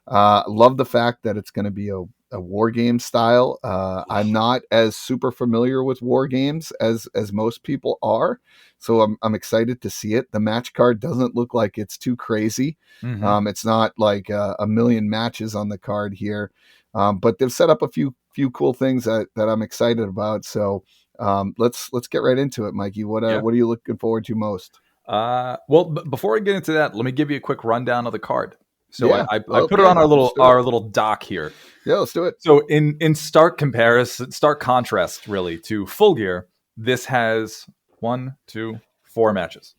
love the fact that it's going to be a war game style. I'm not as super familiar with war games as most people are, so I'm excited to see it. The match card doesn't look like it's too crazy. Mm-hmm. It's not like a million matches on the card here, but they've set up a few cool things that I'm excited about. So let's get right into it, Mikey. What are you looking forward to most?
Well, before I get into that, let me give you a quick rundown of the card. So I put it on our little doc here.
Yeah, let's do it.
So in stark contrast, really, to Full Gear, this has 1, 2, 4 matches.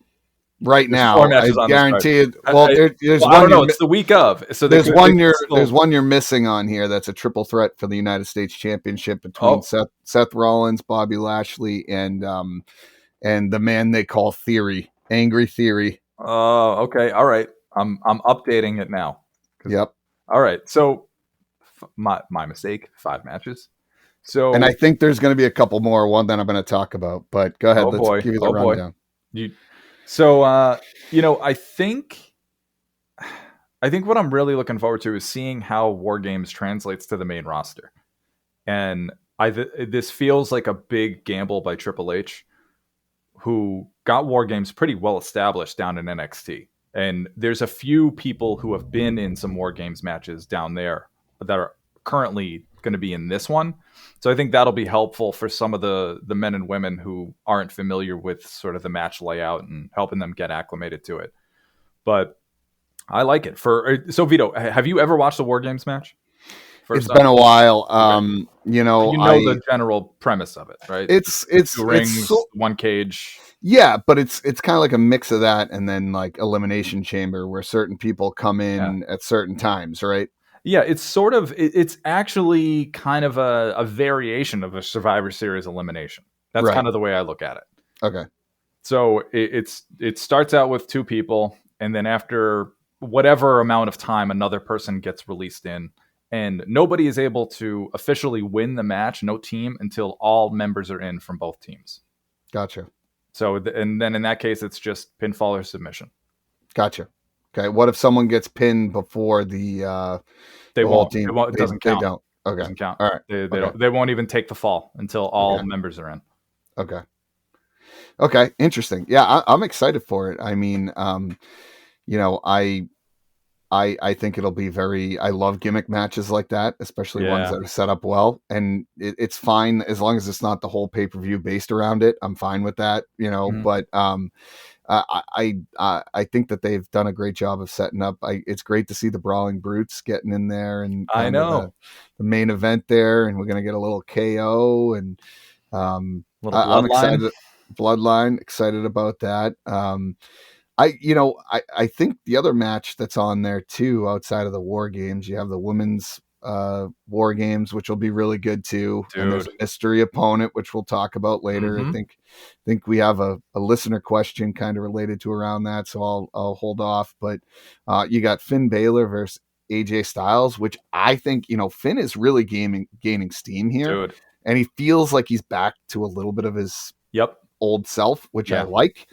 Right now, I guarantee it. Well, there's one.
I don't know. It's the week of. So
there's one you're missing on here. That's a triple threat for the United States Championship between Seth Rollins, Bobby Lashley, and the man they call Theory, Angry Theory.
Oh, okay, all right. I'm updating it now.
Yep.
All right. So my mistake. 5 matches. So,
and I think there's going to be a couple more. One that I'm going to talk about. But go ahead. Let's give you the rundown.
I think what I'm really looking forward to is seeing how Wargames translates to the main roster. And this feels like a big gamble by Triple H, who got Wargames pretty well established down in NXT. And there's a few people who have been in some Wargames matches down there that are currently going to be in this one. So I think that'll be helpful for some of the men and women who aren't familiar with sort of the match layout and helping them get acclimated to it. But I like it. So Vito, have you ever watched a Wargames match?
It's been a while.
Okay. The general premise of it, right?
It's
2 rings, 1 cage.
Yeah, but it's kind of like a mix of that and then like Elimination Chamber where certain people come in at certain times, right?
Yeah, it's actually kind of a variation of a Survivor Series elimination. That's kind of the way I look at it.
Okay.
So it starts out with 2 people, and then after whatever amount of time, another person gets released in, and nobody is able to officially win the match, no team, until all members are in from both teams.
Gotcha.
So, and then in that case, it's just pinfall or submission.
Gotcha. Okay. What if someone gets pinned before the whole team?
It doesn't count.
They don't. Okay.
It doesn't count.
All right.
They won't even take the fall until all members are in.
Okay. Okay. Interesting. Yeah, I'm excited for it. I mean, I think it'll be I love gimmick matches like that, especially ones that are set up well. And it's fine as long as it's not the whole pay-per-view based around it. I'm fine with that, but I think that they've done a great job of setting up. It's great to see the Brawling Brutes getting in there and
I know
the main event there, and we're going to get a little KO and I'm excited. Bloodline, excited about that. I think the other match that's on there too, outside of the War Games, you have the women's War Games, which will be really good too.
Dude.
And there's a mystery opponent, which we'll talk about later.
Mm-hmm.
I think we have a listener question kind of related to around that, so I'll hold off. But you got Finn Balor versus AJ Styles, which I think Finn is really gaining steam here,
dude.
And he feels like he's back to a little bit of his old self, which I like.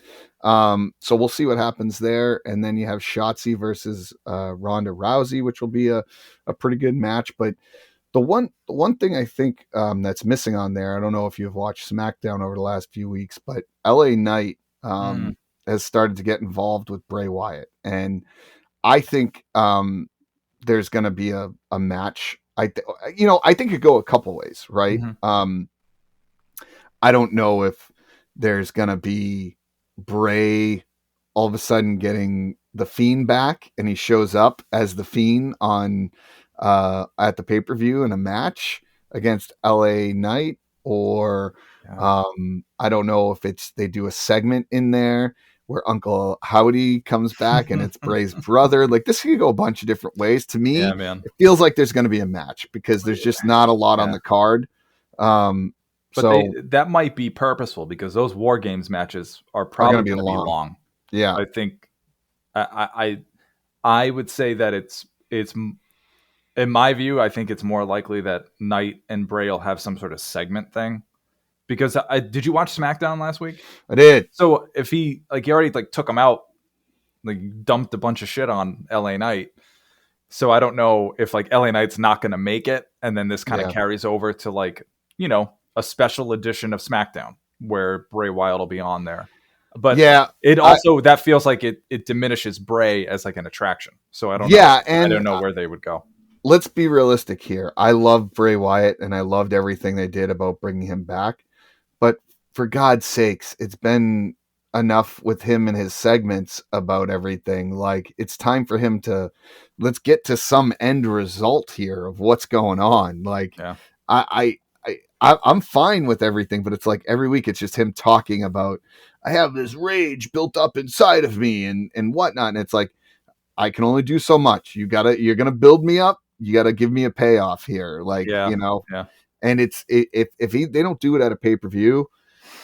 So we'll see what happens there. And then you have Shotzi versus Ronda Rousey, which will be a pretty good match. But the one thing I think that's missing on there, I don't know if you've watched SmackDown over the last few weeks, but LA Knight has started to get involved with Bray Wyatt. And I think there's going to be a match. I think it go a couple ways, right?
Mm-hmm.
I don't know if there's going to be Bray all of a sudden getting the Fiend back and he shows up as the Fiend on at the pay-per-view in a match against LA Knight, or I don't know if they do a segment in there where Uncle Howdy comes back and it's Bray's brother. Like, this could go a bunch of different ways. To me, it feels like there's going to be a match because there's just not a lot on the card.
But that might be purposeful because those War Games matches are probably going to be long.
Yeah,
I think I would say that it's in my view, I think it's more likely that Knight and Bray will have some sort of segment thing. Because did you watch SmackDown last week?
I did.
So if he already took him out, dumped a bunch of shit on LA Knight. So I don't know if LA Knight's not going to make it, and then this kind of carries over to a special edition of SmackDown where Bray Wyatt will be on there. But it also that feels like it diminishes Bray as an attraction. So I don't know. And I don't know where they would go.
Let's be realistic here. I love Bray Wyatt and I loved everything they did about bringing him back. But for God's sakes, it's been enough with him and his segments about everything. It's time for him let's get to some end result here of what's going on. I'm fine with everything, but it's every week it's just him talking about, I have this rage built up inside of me and whatnot. And it's I can only do so much. You're going to build me up. You got to give me a payoff here. And if they don't do it at a pay-per-view,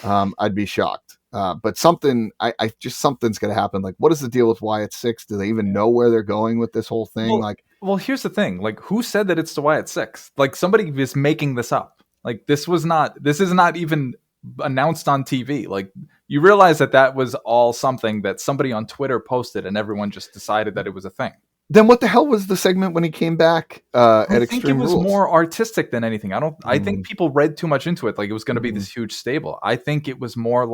I'd be shocked. But something's going to happen. What is the deal with Wyatt 6? Do they even know where they're going with this whole thing?
Well, here's the thing. Who said that it's the Wyatt 6? Somebody is making this up. This is not even announced on TV. You realize that was all something that somebody on Twitter posted and everyone just decided that it was a thing.
Then what the hell was the segment when he came back at Extreme Rules? I think it was
more artistic than anything. I think people read too much into it. It was going to be this huge stable. I think it was more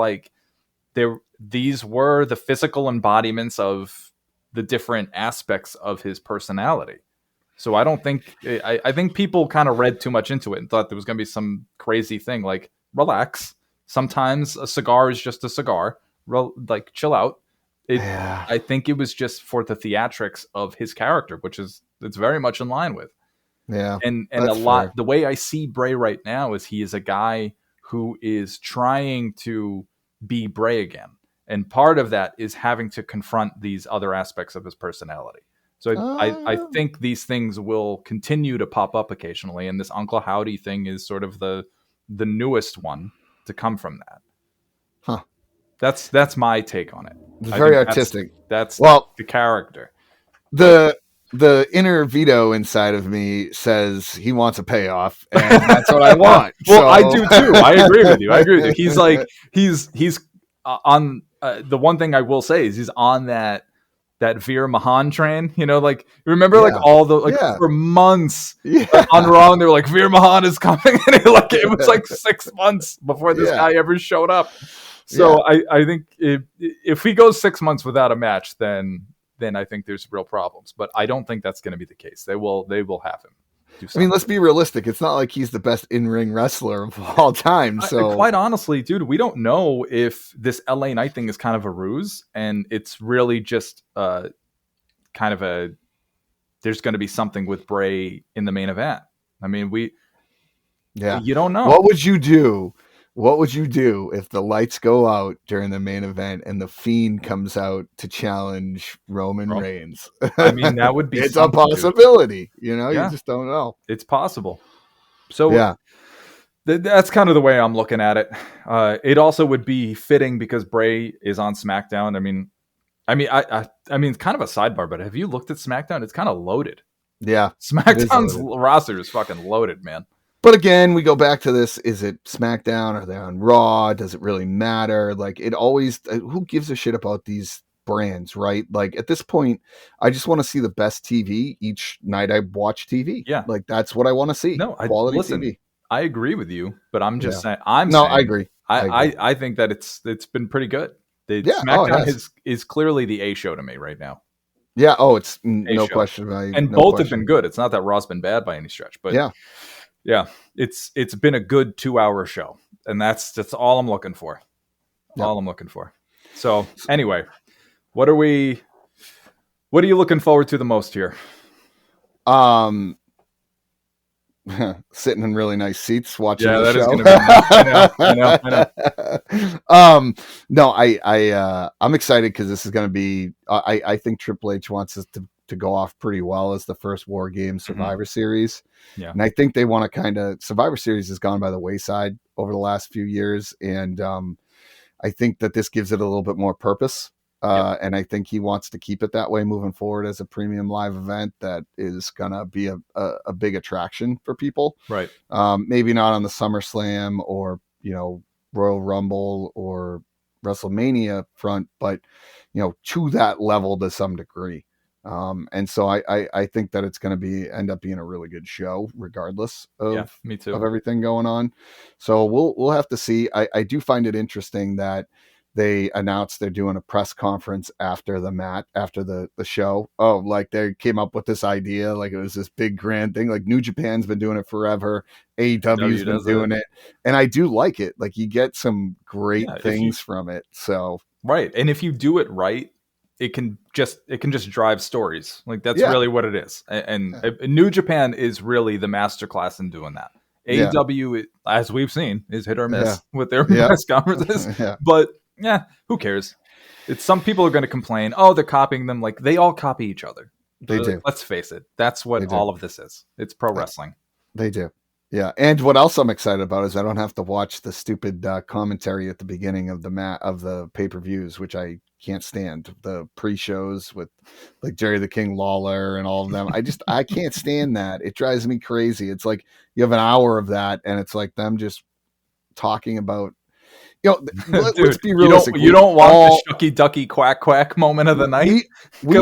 these were the physical embodiments of the different aspects of his personality. So I don't think I think people kind of read too much into it and thought there was going to be some crazy thing. Relax. Sometimes a cigar is just a cigar. Chill out. I think it was just for the theatrics of his character, which it's very much in line with.
Yeah.
And a lot, the way I see Bray right now is he is a guy who is trying to be Bray again. And part of that is having to confront these other aspects of his personality. So I think these things will continue to pop up occasionally. And this Uncle Howdy thing is sort of the newest one to come from that.
Huh.
That's my take on it.
It's very artistic.
That's the character.
The inner Vito inside of me says he wants a payoff, and that's what I want.
Well, I do too. I agree with you. He's on the one thing I will say is he's on that Veer Mahan train. Remember all the for months on Raw, and they were Veer Mahan is coming, and it was 6 months before this guy ever showed up. So I think if he goes 6 months without a match, then then I think there's real problems. But I don't think that's going to be the case. They will have him do something.
I mean, let's be realistic. It's not like he's the best in-ring wrestler of all time. So
quite honestly, dude, we don't know if this LA Knight thing is kind of a ruse and it's really just kind of there's going to be something with Bray in the main event. I mean, you don't know.
What would you do? What would you do if the lights go out during the main event and the Fiend comes out to challenge Roman Reigns?
I mean, that would be
it's a possibility. Dude. You just don't know.
It's possible. So that's kind of the way I'm looking at it. It also would be fitting because Bray is on SmackDown. I mean, it's kind of a sidebar, but have you looked at SmackDown? It's kind of loaded.
Yeah.
SmackDown's roster is fucking loaded, man.
But again, we go back to this. Is it SmackDown? Are they on Raw? Does it really matter? Like, it always, who gives a shit about these brands, right? Like, at this point, I just want to see the best TV each night I watch TV.
Yeah.
Like, that's what I want to see.
No,
quality TV.
I agree with you, but I'm just saying,
I agree.
I think that it's been pretty good. SmackDown is clearly the A show to me right now.
Yeah. Oh, it's no question.
And both have been good. It's not that Raw's been bad by any stretch, but yeah, it's been a good 2-hour show, and that's all I'm looking for. All I'm looking for. So anyway, what are you looking forward to the most here?
Sitting in really nice seats watching the
that
show.
Is gonna be
I know. No, I'm excited because this is going to be. I think Triple H wants us to go off pretty well as the first Wargames Survivor Series.
Yeah,
and I think they want to kind of Survivor Series has gone by the wayside over the last few years, and I think that this gives it a little bit more purpose. And I think he wants to keep it that way moving forward as a premium live event that is going to be a big attraction for people.
Right.
Maybe not on the SummerSlam or, Royal Rumble or WrestleMania front, but, to that level to some degree. And so I think that it's going to end up being a really good show regardless of,
me too.
of everything going on. So we'll have to see. I do find it interesting that they announced they're doing a press conference after the show. Oh, like they came up with this idea, like it was this big grand thing. Like New Japan's been doing it forever. AEW's been doing it. And I do like it. Like you get some great things from it. So
right. And if you do it right, it can just drive stories. Like that's really what it is. And New Japan is really the masterclass in doing that. AEW, as we've seen, is hit or miss with their press conferences. But who cares? It's some people are going to complain. Oh, they're copying them. Like they all copy each other.
They do.
Let's face it. That's what all of this is. It's pro wrestling.
They do. Yeah. And what else I'm excited about is I don't have to watch the stupid commentary at the beginning of the pay-per-views, which I can't stand. The pre-shows with like Jerry the King Lawler and all of them. I can't stand that. It drives me crazy. It's like you have an hour of that and it's like them just talking about let's be realistic.
You don't want the shucky ducky quack quack moment of the night.
We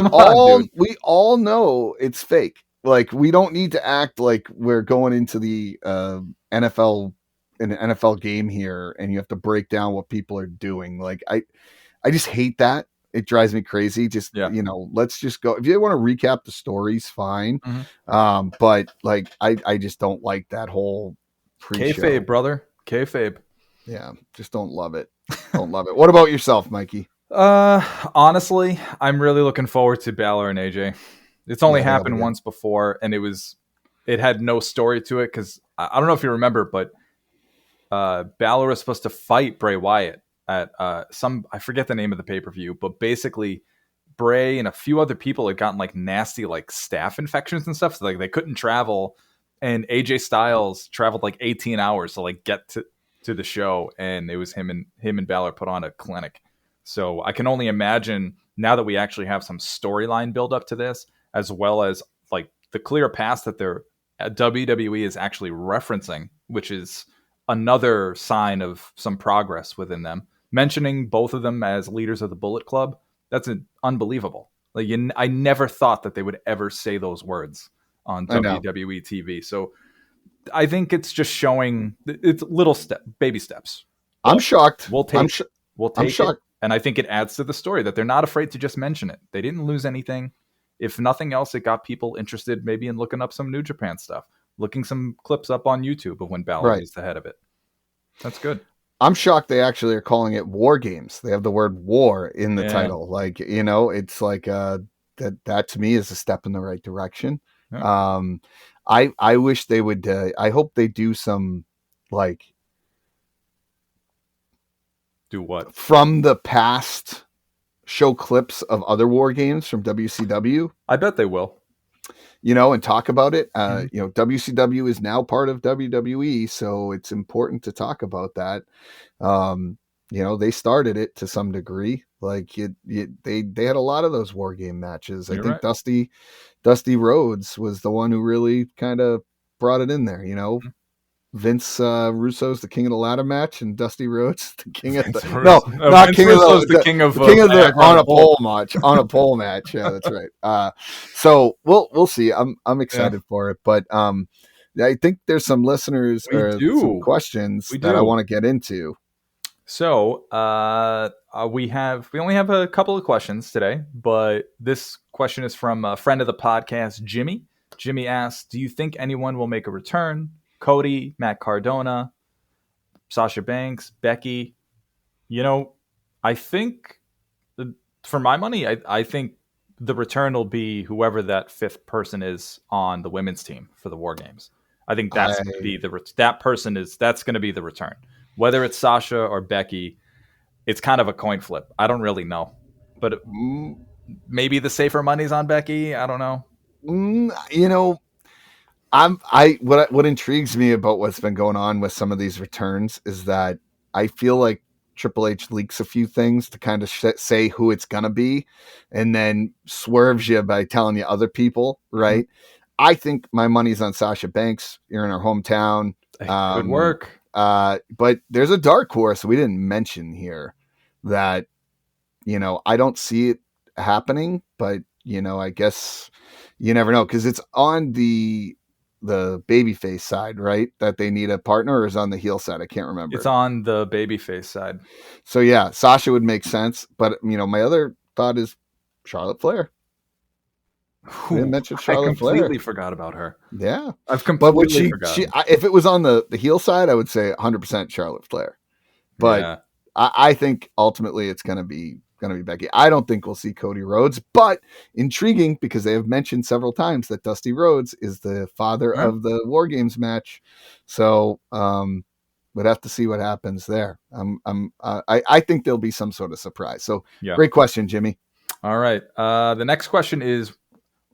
all know it's fake. Like we don't need to act like we're going into the NFL game here, and you have to break down what people are doing. Like I just hate that. It drives me crazy. Just let's just go. If you want to recap the stories, fine. Mm-hmm. But like I just don't like that whole pre-show.
Kayfabe, brother. Kayfabe.
Yeah, just don't love it. Don't love it. What about yourself, Mikey?
Honestly, I'm really looking forward to Balor and AJ. It's only happened once before, and it had no story to it because I don't know if you remember, but Balor was supposed to fight Bray Wyatt at I forget the name of the pay-per-view, but basically Bray and a few other people had gotten like nasty like staph infections and stuff, so like they couldn't travel, and AJ Styles traveled like 18 hours to like get to the show, and it was him and Balor put on a clinic. So I can only imagine now that we actually have some storyline build up to this, as well as like the clear past that WWE is actually referencing, which is another sign of some progress within them. Mentioning both of them as leaders of the Bullet Club, that's unbelievable. Like I never thought that they would ever say those words on WWE TV. So I think it's just showing it's baby steps.
I'm shocked.
We'll take it And I think it adds to the story that they're not afraid to just mention it. They didn't lose anything. If nothing else, it got people interested maybe in looking up some New Japan stuff, looking some clips up on YouTube of when Balor was the head of it. That's good.
I'm shocked they actually are calling it Wargames. They have the word war in the title. Like, it's like that to me is a step in the right direction. Yeah. I wish they would, I hope they do some like,
do what?
From the past, show clips of other war games from WCW.
I bet they will.
And talk about it. WCW is now part of WWE, so it's important to talk about that. They started it to some degree. Like they had a lot of those war game matches. I think right. Dusty Rhodes was the one who really kind of brought it in there. Mm-hmm. Vince Russo's the king of the ladder match, and Dusty Rhodes the king of the not Vince king Russo's of the king of the on a pole match. On a pole match. Yeah, that's right. So we'll see. I'm excited for it, but I think there's some listeners or some questions that I want to get into.
So we only have a couple of questions today, but this question is from a friend of the podcast, Jimmy. Jimmy asks, "Do you think anyone will make a return? Cody, Matt Cardona, Sasha Banks, Becky." I think for my money, I think the return will be whoever that fifth person is on the women's team for the War Games. I think that's going to be that's going to be the return. Whether it's Sasha or Becky, it's kind of a coin flip. I don't really know, but maybe the safer money's on Becky. I don't know.
What intrigues me about what's been going on with some of these returns is that I feel like Triple H leaks a few things to kind of say who it's gonna be, and then swerves you by telling you other people. Right? Mm-hmm. I think my money's on Sasha Banks. You're in her hometown.
Good work.
But there's a dark horse we didn't mention here that I don't see it happening, but I guess you never know because it's on the babyface side, right? That they need a partner, or is on the heel side? I can't remember.
It's on the babyface side.
So yeah, Sasha would make sense, but my other thought is Charlotte Flair. I didn't mention Charlotte Flair.
I completely forgot about her.
Yeah,
I've completely forgotten.
If it was on the heel side, I would say 100% Charlotte Flair. But I think ultimately it's going to be Becky. I don't think we'll see Cody Rhodes, but intriguing because they have mentioned several times that Dusty Rhodes is the father of the War Games match. So we'd have to see what happens there. I think there'll be some sort of surprise. So great question, Jimmy.
All right. The next question is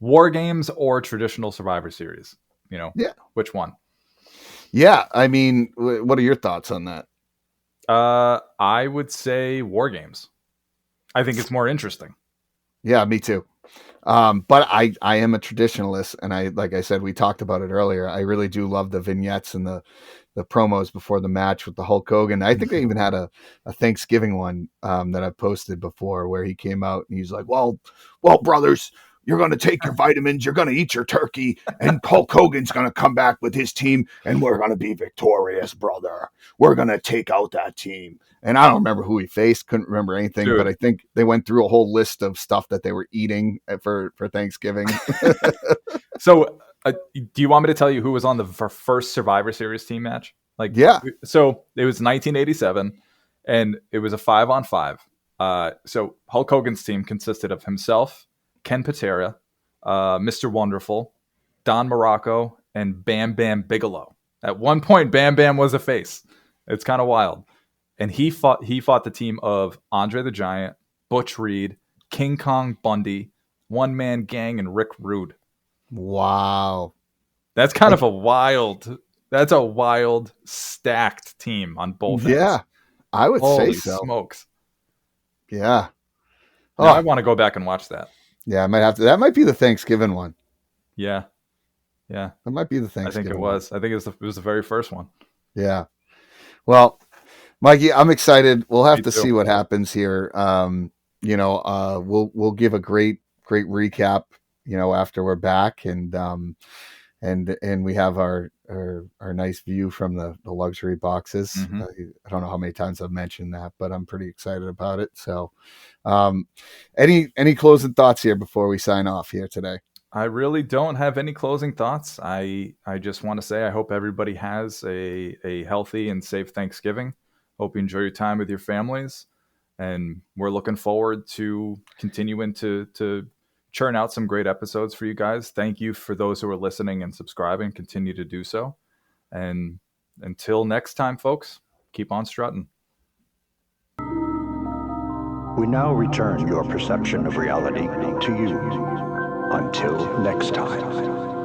War Games or traditional Survivor Series? Which one?
Yeah. I mean, what are your thoughts on that?
I would say War Games. I think it's more interesting.
Yeah, me too. But I am a traditionalist, and like I said, we talked about it earlier. I really do love the vignettes and the promos before the match with the Hulk Hogan. I think they even had a Thanksgiving one that I posted before where he came out and he's like, well, brothers, you're going to take your vitamins, you're going to eat your turkey, and Hulk Hogan's going to come back with his team, and we're going to be victorious, brother. We're going to take out that team. And I don't remember who he faced, couldn't remember anything, but I think they went through a whole list of stuff that they were eating for Thanksgiving.
So do you want me to tell you who was on the first Survivor Series team match? So it was 1987, and it was a 5-on-5. So Hulk Hogan's team consisted of himself, Ken Patera, Mr. Wonderful, Don Morocco, and Bam Bam Bigelow. At one point, Bam Bam was a face. It's kind of wild. And he fought the team of Andre the Giant, Butch Reed, King Kong Bundy, One Man Gang, and Rick Rude.
Wow.
That's kind of a wild stacked team on both ends.
Yeah, I would say so.
Holy smokes.
Yeah.
I want to go back and watch that.
Yeah, I might have to. That might be the Thanksgiving one.
Yeah. That
might be the Thanksgiving
I think it was. I think it was the very first one.
Yeah. Well, Mikey, I'm excited. We'll have to see what happens here. We'll give a great recap, after we're back and we have our our nice view from the luxury boxes.
Mm-hmm.
I don't know how many times I've mentioned that, but I'm pretty excited about it. So, any closing thoughts here before we sign off here today?
I really don't have any closing thoughts. I just want to say I hope everybody has a healthy and safe Thanksgiving. Hope you enjoy your time with your families. And we're looking forward to continuing to churn out some great episodes for you guys. Thank you for those who are listening and subscribing. Continue to do so. And until next time, folks, keep on strutting.
We now return your perception of reality to you. Until next time.